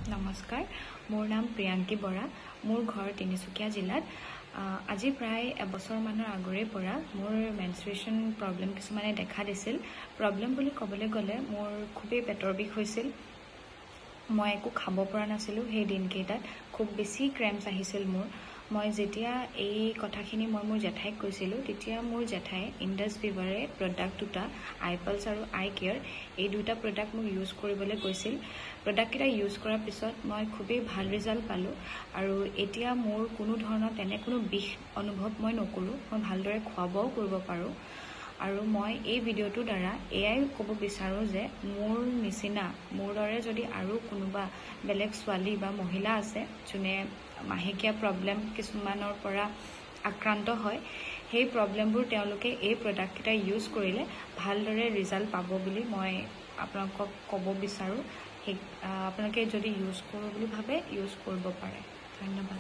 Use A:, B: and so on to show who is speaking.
A: নমস্কাৰ, মোৰ নাম প্ৰিয়াংকী বৰা। মোৰ ঘৰ তিনিচুকীয়া জিলাত। আজি প্ৰায় এবছৰমানৰ আগৰে পৰা মোৰ মেনষ্ট্ৰুৱেশ্যন প্ৰব্লেম কিছুমানে দেখা দিছিল। প্ৰব্লেম বুলি ক'বলৈ গ'লে মোৰ খুবেই পেটৰ বিষ হৈছিল। মই একো খাব পৰা নাছিলোঁ সেই দিনকেইটাত। খুব বেছি ক্ৰেম্পছ আহিছিল মোৰ। মই যেতিয়া এই কথাখিনি মোৰ জেঠাইক কৈছিলোঁ, তেতিয়া মোৰ জেঠাই ইণ্ডাছ ভিভাৰে প্ৰডাক্ট দুটা, আইপালছ আৰু আই কেয়াৰ, এই দুটা প্ৰডাক্ট মোক ইউজ কৰিবলৈ কৈছিল। প্ৰডাক্টকেইটা ইউজ কৰাৰ পিছত মই খুবেই ভাল ৰিজাল্ট পালোঁ আৰু এতিয়া মোৰ কোনো ধৰণৰ তেনে কোনো বিষ অনুভৱ মই নকৰোঁ। মই ভালদৰে খোৱা বোৱাও কৰিব পাৰোঁ। আৰু মই এই ভিডিঅ'টোৰ দ্বাৰা এয়াই ক'ব বিচাৰোঁ যে মোৰ নিচিনা, মোৰ দৰে যদি আৰু কোনোবা বেলেগ ছোৱালী বা মহিলা আছে যোনে মাহেকীয়া প্ৰব্লেম কিছুমানৰ পৰা আক্ৰান্ত হয়, সেই প্ৰব্লেমবোৰ তেওঁলোকে এই প্ৰডাক্টকেইটা ইউজ কৰিলে ভালদৰে ৰিজাল্ট পাব বুলি মই আপোনালোকক ক'ব বিচাৰোঁ। আপোনালোকে যদি ইউজ কৰোঁ বুলি ভাবে ইউজ কৰিব পাৰে। ধন্যবাদ।